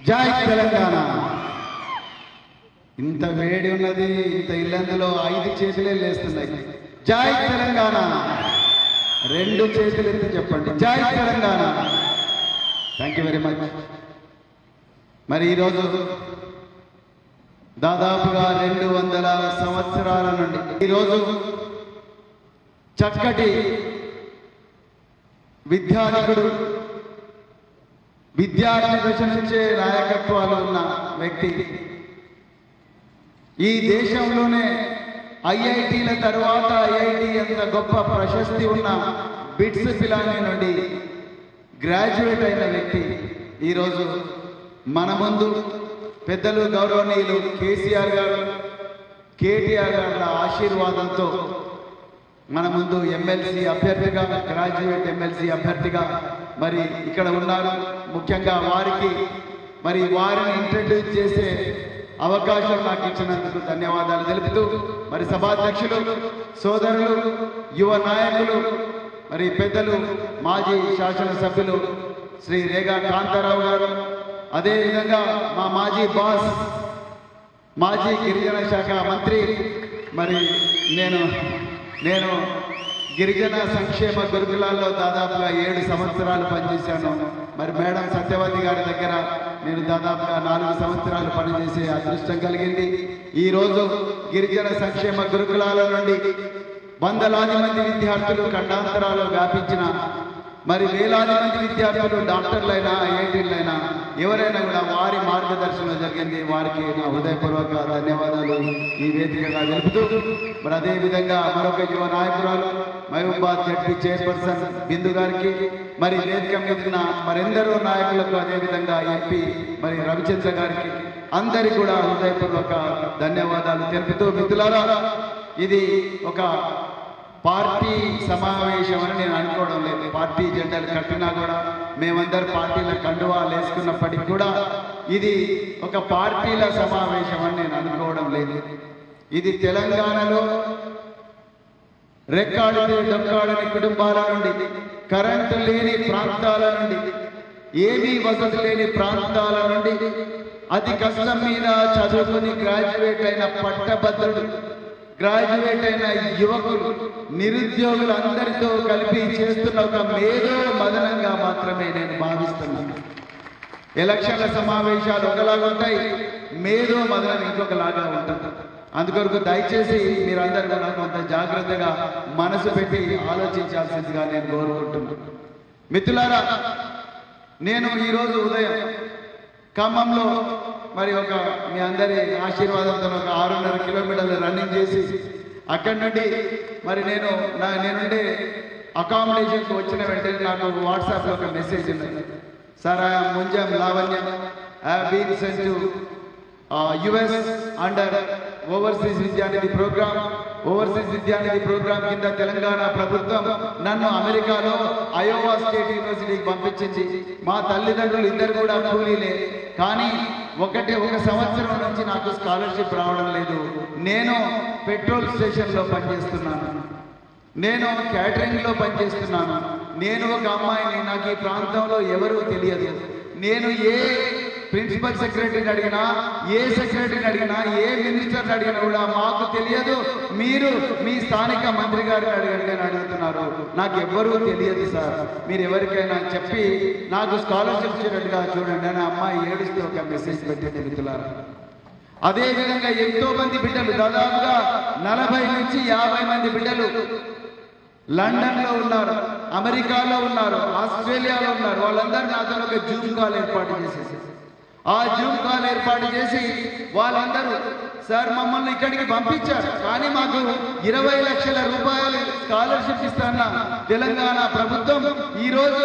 జై తెలంగాణ. ఇంత వేడి ఉన్నది, ఇంత ఇల్లందులో 5 చేతులే లేస్తున్నాయి. జై తెలంగాణ. 2 చేతులు ఎత్తి చెప్పండి, జై Telangana. Thank you very much. మరి ఈరోజు దాదాపుగా 200 సంవత్సరాల నుండి ఈరోజు చక్కటి విద్యాధికుడు, విద్యార్థి దశ నుంచే నాయకత్వాలు ఉన్న వ్యక్తి, ఈ దేశంలోనే ఐఐటీల తర్వాత ఐఐటి అంత గొప్ప ప్రశస్తి ఉన్న బిట్స్ పిలాని నుండి గ్రాడ్యుయేట్ అయిన వ్యక్తి ఈరోజు మన ముందు పెద్దలు గౌరవనీయులు కేసీఆర్ గారు, కేటీఆర్ గారి ఆశీర్వాదంతో మన ముందు ఎమ్మెల్సీ అభ్యర్థిగా, గ్రాడ్యుయేట్ ఎమ్మెల్సీ అభ్యర్థిగా మరి ఇక్కడ ఉన్నారు. ముఖ్యంగా వారికి మరి వారిని ఇంట్రడ్యూస్ చేసే అవకాశం నాకు ఇచ్చినందుకు ధన్యవాదాలు తెలుపుతూ, మరి సభాధ్యక్షులు, సోదరులు, యువ నాయకులు, మరి పెద్దలు మాజీ శాసనసభ్యులు శ్రీ రేగా కాంతారావు గారు, అదేవిధంగా మా మాజీ బాస్, మాజీ గిరిజన శాఖ మంత్రి, మరి నేను గిరిజన సంక్షేమ గురుకులాల్లో దాదాపుగా 7 సంవత్సరాలు పనిచేశాను. మరి మేడం సత్యవతి గారి దగ్గర నేను దాదాపుగా 4 సంవత్సరాలు పనిచేసే అదృష్టం కలిగింది. ఈరోజు గిరిజన సంక్షేమ గురుకులాల నుండి వందలాది మంది విద్యార్థులు ఖండాంతరాలు వ్యాపించిన, మరి వేలాది మంది విద్యార్థులు డాక్టర్లైనా, ఐఐటీలైనా ఎవరైనా కూడా వారి మార్గదర్శనం జరిగింది. వారికి నా హృదయపూర్వక ధన్యవాదాలు ఈ వేదికగా తెలుపుతూ, మరి అదేవిధంగా మరొక యువ నాయకురాలు మహబూబాద్ జడ్పీ చైర్పర్సన్ బిందు గారికి, మరి వేదిక మీద ఉన్న మరెందరో నాయకులకు, అదేవిధంగా ఎంపీ మరి రవిచంద్ర గారికి, అందరికీ కూడా హృదయపూర్వక ధన్యవాదాలు తెలుపుతూ, మిత్రులారా, ఇది ఒక పార్టీ సమావేశం అని నేను అనుకోవడం లేదు. పార్టీ జెండాలు కట్టినా కూడా, మేమందరు పార్టీల కండువాలు వేసుకున్నప్పటికీ కూడా ఇది ఒక పార్టీల సమావేశం అని నేను అనుకోవడం లేదు. ఇది తెలంగాణలో రెక్కాడితే డొక్కాడని కుటుంబాల నుండి, కరెంటు లేని ప్రాంతాల నుండి, ఏమీ వసతి లేని ప్రాంతాల నుండి, అతి కష్టం మీద చదువుకుని గ్రాడ్యుయేట్ అయిన పట్టభద్రుడు, గ్రాడ్యుయేట్ అయిన యువకులు, నిరుద్యోగులు అందరితో కలిపి చేస్తున్న ఒక మేధో మదనంగా మాత్రమే నేను భావిస్తున్నాను. ఎలక్షన్ల సమావేశాలు ఒకలాగా ఉంటాయి, మేధో మదనం ఇంకొకలాగా ఉంటుంది. అందుకొరకు దయచేసి మీరందరూ కూడా కొంత జాగ్రత్తగా మనసు పెట్టి ఆలోచించాల్సిందిగా నేను కోరుకుంటున్నాను. మిత్రులారా, నేను ఈరోజు ఉదయం ఖమ్మంలో మరి మీ అందరి ఆశీర్వాదంతో ఒక 6.5 కిలోమీటర్లు రన్నింగ్ చేసి అక్కడి నుండి మరి నేనుండే అకామిడేషన్కి వచ్చిన వెంటనే నాకు వాట్సాప్లో ఒక మెసేజ్ ఉన్నది. Sir, I am Munjam Lavanyam, I have been sent to US under overseas Vidyanidhi programme. Overseas Vidyanidhi programme కింద తెలంగాణ ప్రభుత్వం నన్ను అమెరికాలో అయోవా స్టేట్ యూనివర్సిటీకి పంపించింది. మా తల్లిదండ్రులు ఇద్దరు కూడా కూలీలే, కానీ ఒక సంవత్సరం నుంచి నాకు స్కాలర్షిప్ రావడం లేదు. నేను పెట్రోల్ స్టేషన్లో పనిచేస్తున్నాను, నేను క్యాటరింగ్లో పనిచేస్తున్నాను, నేను ఒక అమ్మాయిని, నాకు ఈ ప్రాంతంలో ఎవరూ తెలియదు. నేను ఏ ప్రిన్సిపల్ సెక్రటరీని అడిగినా, ఏ సెక్రటరీని అడిగినా, ఏ మినిస్టర్ని అడిగినా కూడా మాకు తెలియదు, మీరు మీ స్థానిక మంత్రి గారిని అడుగుతున్నారు, నాకు ఎవ్వరూ తెలియదు సార్, మీరు ఎవరికైనా చెప్పి నాకు స్కాలర్షిప్ ఇచ్చినట్టుగా చూడండి అని అమ్మాయి ఏడుస్తూ ఒక మెసేజ్ పెట్టింది. మిత్రులారా, అదేవిధంగా ఎంతో మంది బిడ్డలు, దాదాపుగా 40 నుంచి 50 మంది బిడ్డలు లండన్లో ఉన్నారు, అమెరికాలో ఉన్నారు, ఆస్ట్రేలియాలో ఉన్నారు. వాళ్ళందరూ నాతో ఒక జూమ్ కాల్ ఏర్పాటు చేసేసి, ఆ జూమ్ కాల్ ఏర్పాటు చేసి వాళ్ళందరూ సార్ మమ్మల్ని ఇక్కడికి పంపించారు, కానీ మాకు 20 లక్షల రూపాయలు స్కాలర్షిప్ ఇస్తాన్న తెలంగాణ ప్రభుత్వం ఈరోజు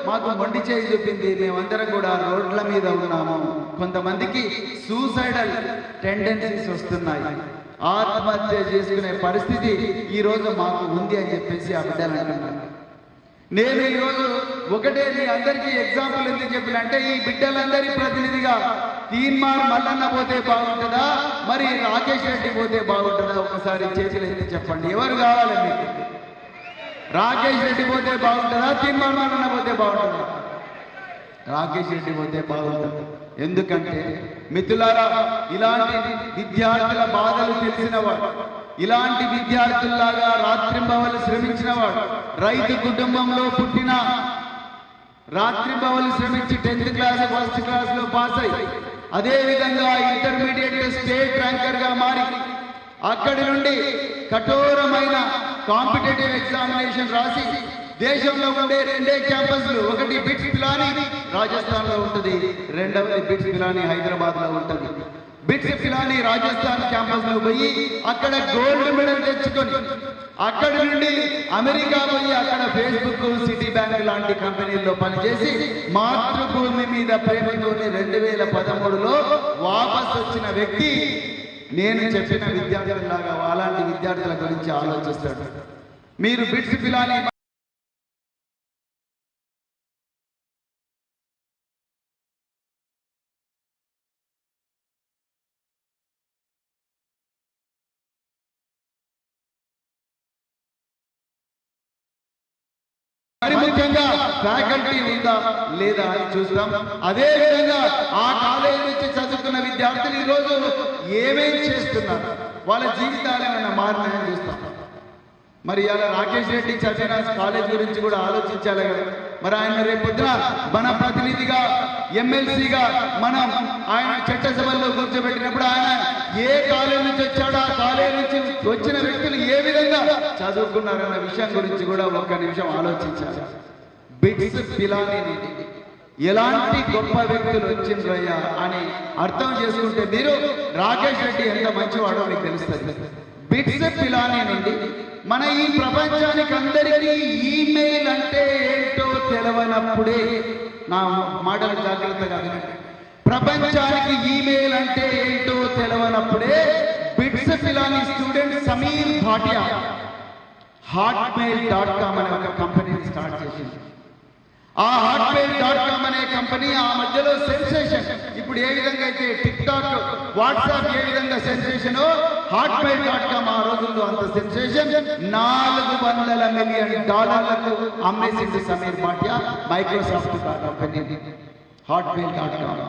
మాకు మొండి చేయి చూపింది. మేమందరం కూడా రోడ్ల మీద ఉన్నాము. కొంతమందికి సూసైడల్ టెండెన్సీస్ వస్తున్నాయి, ఆత్మహత్య చేసుకునే పరిస్థితి ఈరోజు మాకు ఉంది అని చెప్పేసి ఆ బిడ్డలు అంటున్నారు. నేను ఈరోజు ఒకటే మీ అందరికీ ఎగ్జాంపుల్ ఎందుకు చెప్పినంటే, ఈ బిడ్డలందరి ప్రతినిధిగా తీన్మార్ మల్లన్న పోతే బాగుంటుందా, మరి రాకేష్ రెడ్డి పోతే బాగుంటుందా? ఒకసారి చేతులు ఎత్తి చెప్పండి, ఎవరు కావాలి మీకు? రాకేష్ రెడ్డి పోతే బాగుంటుందా, తీన్మార్ మల్లన్న పోతే బాగుంటుందా? రాకేష్ రెడ్డి పోతే బాగుంటుంది. ఎందుకంటే మిత్రులారా, ఇలాంటి విద్యార్థుల బాధలు తెలిసినవాడు, ఇలాంటి విద్యార్థుల్లాగా రాత్రింబవలు శ్రమించినవాడు, రైతు కుటుంబంలో పుట్టిన రాత్రింబవలు శ్రమించి 10th క్లాస్ ఫస్ట్ క్లాస్ లో పాస్ అయ్యి అదేవిధంగా ఇంటర్మీడియట్ స్టేట్ ర్యాంకర్ గా మారి అక్కడి నుండి కఠోరమైన కాంపిటేటివ్ ఎగ్జామినేషన్ రాసి దేశంలో ఉండే 2 క్యాంపస్లు, ఒకటి బిట్స్ పిలాని రాజస్థాన్ లో ఉంటుంది, రెండవది బిట్స్ పిలాని హైదరాబాద్ లో ఉంటుంది. బిట్స్ పిలాని రాజస్థాన్ క్యాంపస్ లో పోయి అక్కడ గోల్డ్ మెడల్ తెచ్చుకొని అక్కడి నుండి అమెరికా పోయి అక్కడ ఫేస్బుక్, సిటీ బ్యాంక్ లాంటి కంపెనీల్లో పనిచేసి మాతృభూమి మీద ప్రేమతోనే 2013లో వాపస్ వచ్చిన వ్యక్తి నేను చెప్పిన విద్యార్థులాగా అలాంటి విద్యార్థుల గురించి ఆలోచిస్తాడు. మీరు బిట్స్ పిలాని మరి ముఖ్యంగా ఫ్యాకల్టీ ఉందా లేదా అని చూస్తాం. అదే విధంగా ఆ కాలేజీ నుంచి చదువుకున్న విద్యార్థులు ఈరోజు ఏమేమి చేస్తున్నారు, వాళ్ళ జీవితాలు ఏమైనా మారినాయని చూస్తాం. మరి ఇలా రాకేష్ రెడ్డి చదివిన కాలేజ్ గురించి కూడా ఆలోచించాలి కదా. మరి ఆయన రేపొద్దున మన ప్రతినిధిగా ఎమ్మెల్సీగా మనం ఆయన చట్టసభల్లో కూర్చోబెట్టినప్పుడు ఆయన ఏ కాలేజ్ నుంచి వచ్చాడో ఆ కాలేజ్ నుంచి వచ్చిన వ్యక్తులు ఏ విధంగా చదువుకున్నారన్న విషయం గురించి కూడా ఒక్క నిమిషం ఆలోచించాలి. బిట్స్ పిలాని ఎలాంటి గొప్ప వ్యక్తులు వచ్చిండ్రయ్యా అని అర్థం చేసుకుంటే మీరు రాకేష్ రెడ్డి ఎంత మంచివాడో మీకు తెలుస్తుంది. బిట్స్ పిలాని నుండి మన ఈ ప్రపంచానికి అందరికీ ఈమెయిల్ అంటే ఏంటో తెలవనప్పుడే, నా మాటలు జాగ్రత్తగా వినండి, ప్రపంచానికి ఈమెయిల్ అంటే ఏంటో తెలవనప్పుడే BITS Pilani student Sameer Bhatia hotmail.com అనే ఒక కంపెనీని స్టార్ట్ చేసింది. ఆ hotmail.com అనే కంపెనీ ఆ మధ్యలో సెన్సేషన్. ఇప్పుడు ఏ విధంగా అయితే టిక్ టాక్, వాట్సాప్ ఏ విధంగా సెన్సేషన్, hotmail.com ఆ రోజుల్లో అంత సెన్సేషన్. $400 మిలియన్ అమ్మేసింది Sameer Bhatia Microsoft company hotmail.com.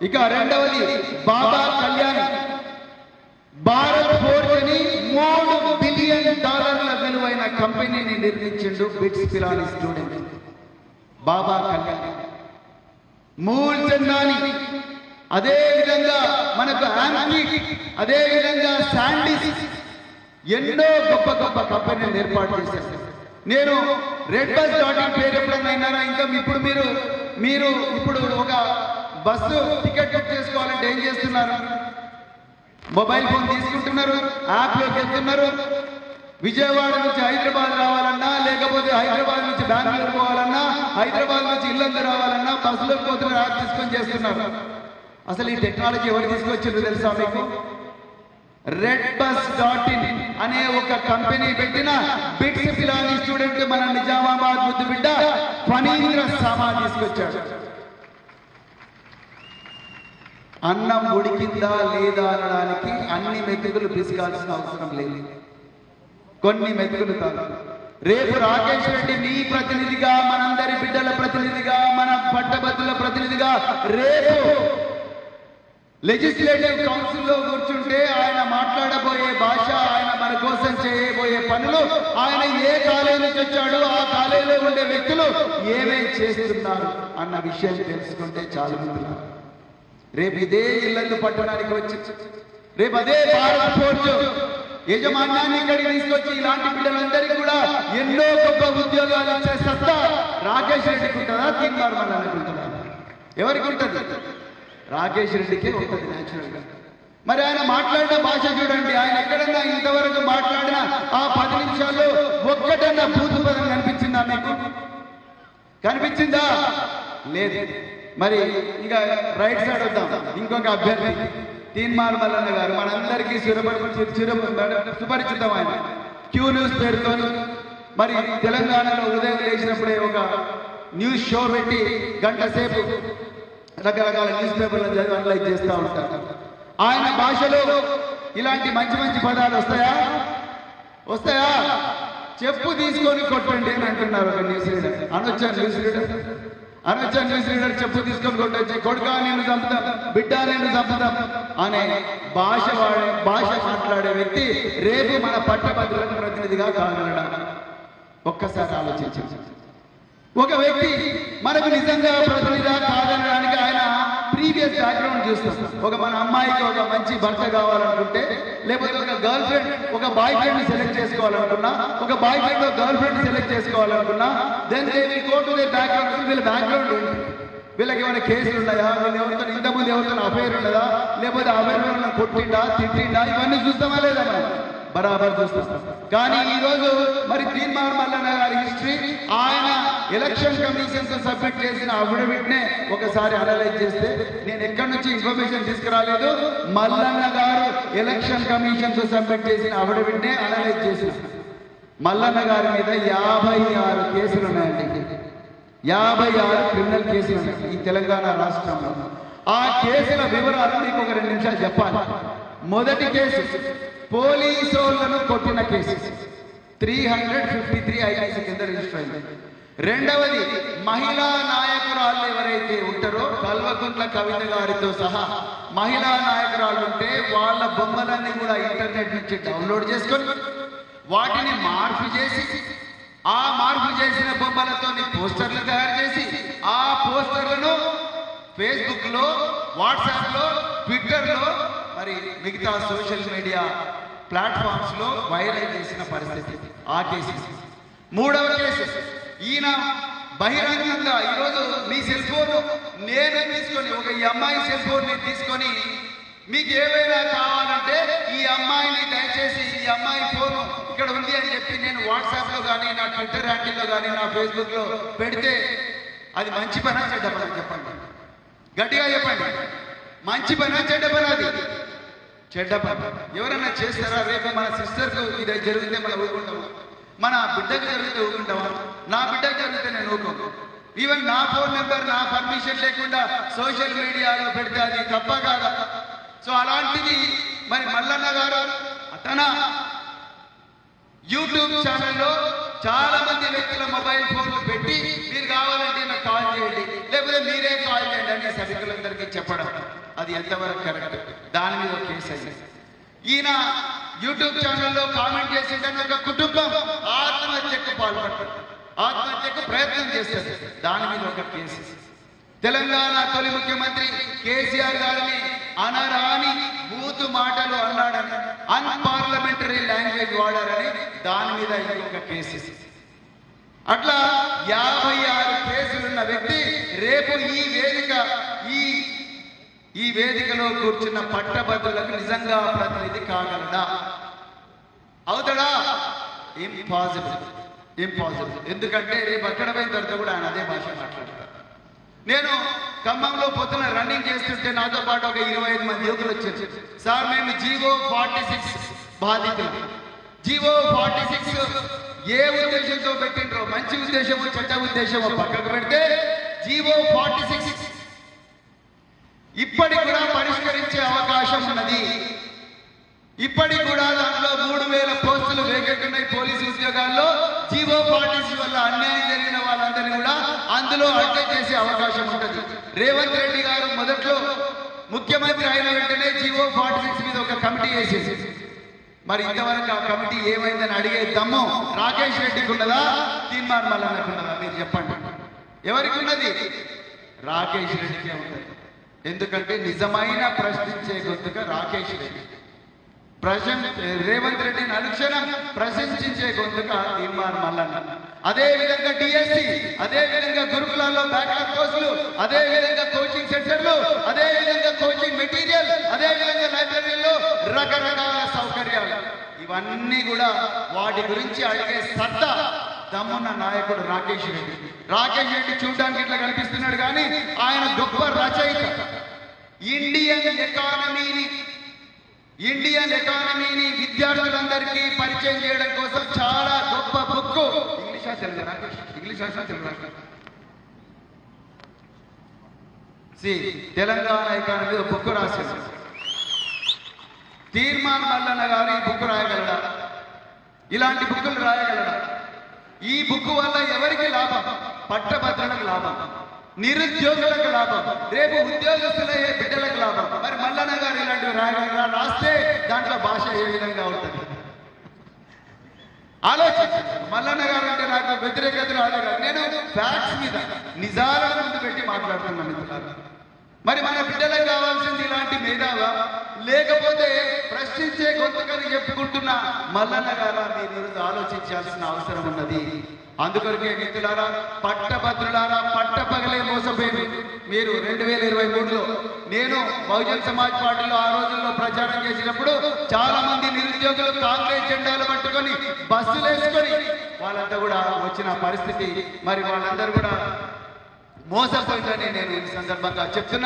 ఇక రెండవది బాబా కళ్యాణ్ భారత్ ఫోర్జ్ అని $3 బిలియన్ విలువైన కంపెనీని నిర్మించిండు బిట్స్ పిలాని స్టూడెంట్ బాబా కళ్యాణ్. మూల్ చందాని, అదే విధంగా మనకు ఆంటీ, అదే విధంగా శాండీస్, ఎన్నో గొప్ప గొప్ప కంపెనీలు ఏర్పాటు చేశారు. నేను రెడ్ బస్ డాటింగ్ పేరు ఎప్పుడైనా అయినారా? ఇంకా మీరు ఇప్పుడు ఒక బస్సు టికెట్ బుక్ చేసుకోవాలంటే ఏం చేస్తున్నారు? మొబైల్ ఫోన్ తీసుకుంటున్నారు, యాప్లోకి వెళ్తున్నారు. విజయవాడ నుంచి హైదరాబాద్ రావాలన్నా, లేకపోతే హైదరాబాద్ నుంచి బెంగళూరు పోవాలన్నా, హైదరాబాద్ నుంచి ఇల్లందు రావాలన్నా బస్సులోకి పోతున్నారు, యాప్ తీసుకొని చేస్తున్నారు. అసలు ఈ టెక్నాలజీ ఎవరు తీసుకొచ్చారు తెలుసా మీకు? రెడ్ బస్ .in అనే ఒక కంపెనీ పెట్టిన బిట్స్ పిలాని స్టూడెంట్ మన నిజామాబాద్ ముద్దు బిడ్డ ఫణీంద్ర సామా తీసుకొచ్చాడు. అన్నం ఉడికిందా లేదా అనడానికి అన్ని మెతుకులు పిసకాల్సిన అవసరం లేదు, కొన్ని మెతుకులు కాదు. రేపు రాకేష్ రెడ్డి మీ ప్రతినిధిగా, మనందరి బిడ్డల ప్రతినిధిగా, మన పట్టభద్రుల ప్రతినిధిగా రేపు లెజిస్లేటివ్ కౌన్సిల్లో కూర్చుంటే ఆయన మాట్లాడబోయే భాష, ఆయన మన కోసం చేయబోయే పనులు, ఆయన ఏ కాలేజీ నుంచి వచ్చాడు, ఆ కాలేజీలో ఉండే వ్యక్తులు ఏమేం చేస్తున్నారు అన్న విషయం తెలుసుకుంటే చాలా మంది రేపు ఇదే ఇల్లందు పట్టణానికి వచ్చి రేపు అదే భారత్ ఫోర్జ్ యజమాన్యాన్ని ఇక్కడికి తీసుకొచ్చి ఇలాంటి బిడ్డలందరికీ కూడా ఎన్నో గొప్ప ఉద్యోగాలు ఇచ్చే సత్తా రాకేష్ రెడ్డికి ఉంటుందా, తీర్మార్ మల్లానికి ఉంటుందా? ఎవరికి ఉంటుంది? రాకేష్ రెడ్డికే ఉంటుంది న్యాచురల్ గా. మరి ఆయన మాట్లాడిన భాష చూడండి, ఆయన ఎక్కడన్నా ఇంతవరకు మాట్లాడిన ఆ 10 నిమిషాల్లో ఒక్కటన్నా బూతు పదం కనిపించిందా మీకు? కనిపించిందా? లేదు. మరి ఇక రైట్ సైడ్ వద్దాం. ఇంకొక అభ్యర్థి తీన్మార్ మల్లన్న గారు, మనందరికీ సుపరిచితం. ఆయన క్యూ న్యూస్ పేరుతో మరి తెలంగాణలో ఉదయం లేచినప్పుడే ఒక న్యూస్ షో పెట్టి గంట సేపు రకరకాల న్యూస్ పేపర్లను చదివి అనలైజ్ చేస్తూ ఉంటారు. ఆయన భాషలో ఇలాంటి మంచి మంచి పదాలు వస్తాయా? చెప్పు తీసుకొని కొట్టండి అని అంటున్నారు ఒక న్యూస్ రీడర్. అనొచ్చా న్యూస్ రీడర్? అనొచ్చ న్యూస్ రీడర్ చెప్పు తీసుకొని కొట్టొచ్చి కొడుకా నేను చంపుతాం, బిడ్డ నేను చంపుతాం అనే భాష మాట్లాడే వ్యక్తి రేపు మన పట్టభద్రులకు ప్రతినిధిగా కాగలడా? ఒక్కసారి ఆలోచించండి. ఒక వ్యక్తి మనకు నిజంగా ప్రతినిధిగా కాదనడానికి ఆయన ప్రీవియస్ బ్యాక్గ్రౌండ్ చూస్తాం. మన అమ్మాయికి ఒక మంచి భర్త కావాలనుకుంటే, లేకపోతే ఒక గర్ల్ ఫ్రెండ్ ఒక బాయ్ ఫ్రెండ్ సెలెక్ట్ చేసుకోవాలనుకున్నా, ఒక బాయ్ ఫ్రెండ్ ఒక గర్ల్ ఫ్రెండ్ సెలెక్ట్ చేసుకోవాలనుకున్నా, then they will go to their background. వీళ్ళ బ్యాక్గ్రౌండ్ ఏంటి, వీళ్ళకి ఏమైనా కేసులు ఉన్నాయా, వీళ్ళు ఎవరితో ఇంతకుముందు ఎవరితో అఫైర్ ఉన్నదా, లేకపోతే అఫైర్ కొట్టిండా తిట్టిండా, ఇవన్నీ చూస్తామా లేదా? మనం బరాబర్ చూస్తాం. కానీ ఈరోజు మరి తీన్మార్ మల్లన్న గారి హిస్టరీ, ఆయన ఎలక్షన్ కమిషన్ కు సబ్మిట్ చేసిన అఫిడవిట్ నే ఒకసారి అనలైజ్ చేస్తే, నేను ఎక్కడి నుంచి ఇన్ఫర్మేషన్ తీసుకురాలేదు, మల్లన్న గారు ఎలక్షన్ కమిషన్ కు సబ్మిట్ చేసిన అఫిడవిట్ నే అనలైజ్ చేసిన మల్లన్న గారి మీద 56 కేసులు ఉన్నాయండి. 56 క్రిమినల్ కేసులు ఉన్నాయి ఈ తెలంగాణ రాష్ట్రంలో. ఆ కేసుల వివరాలు మీకు ఒక 2 నిమిషాలు చెప్పాలి. మొదటి కేసు పోలీసులను కొట్టిన కేసు 353 ఐపీసీ కింద రిజిస్టర్ అయింది. రెండవది మహిళా నాయకురాళ్ళు ఎవరైతే ఉంటారో కల్వకుంట్ల కవిత గారితో సహా మహిళా నాయకురాళ్ళు ఉంటే వాళ్ళ బొమ్మలన్నీ కూడా ఇంటర్నెట్ నుంచి డౌన్లోడ్ చేసుకొని వాటిని మార్పు చేసి, ఆ మార్పు చేసిన బొమ్మలతో పోస్టర్లు తయారు చేసి, ఆ పోస్టర్లను ఫేస్బుక్ లో, వాట్సాప్ లో, ట్విట్టర్ లో, మరి మిగతా సోషల్ మీడియా ప్లాట్ఫామ్స్ లో వైరల్ చేసిన పరిస్థితి ఆ కేసు. మూడవ కేసు, ఈయన బహిరంగంగా ఈరోజు మీ సెల్ ఫోన్ నేను తీసుకొని, ఈ అమ్మాయి సెల్ ఫోన్ ని తీసుకొని, మీకు ఏమైనా కావాలంటే ఈ అమ్మాయిని దయచేసి ఈ అమ్మాయి ఫోన్ ఇక్కడ ఉంది అని చెప్పి నేను వాట్సాప్ లో కానీ, నా ట్విట్టర్ హ్యాండిల్లో కానీ, నా ఫేస్బుక్ లో పెడితే అది మంచి పనా చెడ్డ పనా? చెప్పండి, గట్టిగా చెప్పండి. మంచి పనా చెడ్డ పనా? అది చెడ్డ పని. ఎవరైనా చేస్తారా? రేపు మన సిస్టర్కు ఇది జరిగితే మనం ఊరుకుంటామా? మన బిడ్డకు జరిగితే ఊరుకుంటామా? నా బిడ్డకు జరిగితే నేను ఊరుకోను. ఈవెన్ నా ఫోన్ నెంబర్ నా పర్మిషన్ లేకుండా సోషల్ మీడియాలో పెడితే అది తప్ప కాదా? సో అలాంటిది మరి మల్లన్న గారు తన యూట్యూబ్ ఛానల్లో చాలా మంది వ్యక్తుల మొబైల్ ఫోన్లు పెట్టి, మీరు కావాలంటే నాకు కాల్ చేయండి, లేకపోతే మీరే కాల్ చేయండి అని సభికులందరికీ చెప్పడం, అది ఎంతవరకు కరెక్ట్? దాని మీద కేసు అయింది. ఈయన యూట్యూబ్ ఛానల్లో కామెంట్ చేసిందని ఒక కుటుంబం ఆత్మహత్యకు పాల్పడతారు, ఆత్మహత్యకు ప్రయత్నం చేస్తారు, దాని మీద ఒక కేసు. తెలంగాణ తొలి ముఖ్యమంత్రి కేసీఆర్ గారిని అనరాని బూతు మాటలు అన్నాడని, అన్పార్లమెంటరీ లాంగ్వేజ్ వాడారని దాని మీద ఇంకొక కేసు. అట్లా 56 కేసులున్న వ్యక్తి రేపు ఈ వేదికలో కూర్చున్న పట్టభద్రులకు నిజంగా ప్రతినిధి కాగలడా? అవుతాడా? ఇంపాసిబుల్. ఎందుకంటే రేపు అక్కడ పోయిన తర్వాత కూడా ఆయన అదే భాష మాట్లాడతారు. నేను ఖమ్మంలో పొద్దున రన్నింగ్ చేస్తుంటే నాతో పాటు ఒక 25 మంది యువకులు వచ్చారు. సార్ మేము జీవో 46 బాధితులు. జీవో 46 ఏ ఉద్దేశంతో పెట్టిండ్రో, మంచి ఉద్దేశమో చెడ్డ ఉద్దేశమో పక్కకు పెడితే, జీవో 46 ఇప్పటికి కూడా పరిష్కరించే అవకాశం ఉన్నది. ఇప్పటికి కూడా దాంట్లో 3000 పోస్టులు వేకెంట్ ఉన్నాయి పోలీసు ఉద్యోగాల్లో. జీవో 46 వల్ల అన్యాయం జరిగిన వాళ్ళందరినీ కూడా అందులో అడ్జస్ట్ చేసే అవకాశం ఉంటుంది. రేవంత్ రెడ్డి గారు మొదట్లో ముఖ్యమంత్రి అయిన వెంటనే జీవో 46 మీద ఒక కమిటీ వేసేసి, మరి ఇంతవరకు ఆ కమిటీ ఏమైందని అడిగే దమ్ము రాకేష్ రెడ్డికి ఉన్నదా, తీన్మార్ మల్లన్నకు ఉన్నదా? మీరు చెప్పండి, ఎవరికి ఉన్నది? రాకేష్ రెడ్డికే ఉంటుంది. ఎందుకంటే నిజమైన ప్రశ్నించే గొంతుగా రాకేష్ రెడ్డి. రేవంత్ రెడ్డిని అనుక్షణం ప్రశంసించే గొంతుగా తీన్మార్ మల్లన్న. అదే విధంగా డిఎస్సి, అదే విధంగా గురుకులాల్లో బ్యాక్లాగ్ కోర్సులు, అదే విధంగా కోచింగ్ సెంటర్లు, అదే విధంగా కోచింగ్ మెటీరియల్, అదే విధంగా లైబ్రరీలో రకరకాల సౌకర్యాలు, ఇవన్నీ కూడా వాటి గురించి అడిగే సత్తా దమ్మున్న నాయకుడు రాకేష్ రెడ్డి. రాకేష్ రెడ్డి చూడడానికి ఇట్లా కనిపిస్తున్నాడు కానీ ఆయన గొప్ప రచయిత. ఇండియన్ ఎకానమీని విద్యార్థులందరికీ పరిచయం చేయడం కోసం చాలా గొప్ప book. English Telangana economy book రాశారు. తీన్మార్ మల్లన్న గారు ఈ బుక్ రాయగలడా? ఇలాంటి బుక్కులు రాయగలడా? ఈ బుక్ వల్ల ఎవరికి లాభం? పట్టభద్రులకు లాభం. నిరుద్యోగులకు లాభం, రేపు ఉద్యోగస్తులయ్యే బిడ్డలకు లాభం. మరి మల్లన్న గారు ఇలాంటివి రాస్తే దాంట్లో భాష ఏ విధంగా ఉంటుంది ఆలోచించండి. మల్లన్న గారు అంటే నాకు వ్యతిరేకతలు అడగారు. నేను ఫ్యాక్ట్స్ మీద నిజాలను ముందు పెట్టి మాట్లాడుతున్నాను మిత్రులారా. మరి మన బిడ్డలకు కావాల్సింది ఇలాంటి మేధావా, లేకపోతే ప్రశ్నించే గొంతుకని చెప్పుకుంటున్న మల్లన్న గారు మీరు ఆలోచించాల్సిన అవసరం ఉన్నది. అందుకొరకే మిత్రులారా, పట్టభద్రులారా, పట్టపగలే మోసపోయింది మీరు. 2023లో నేను బహుజన్ సమాజ్ పార్టీలో ఆ రోజుల్లో ప్రచారం చేసినప్పుడు చాలా మంది నిరుద్యోగులు కాంగ్రెస్ జెండాలు పట్టుకొని బస్సులు వేసుకొని వాళ్ళంతా కూడా వచ్చిన పరిస్థితి. మరి వాళ్ళందరూ కూడా మోసపోయిందని నేను ఈ సందర్భంగా చెప్తున్నా.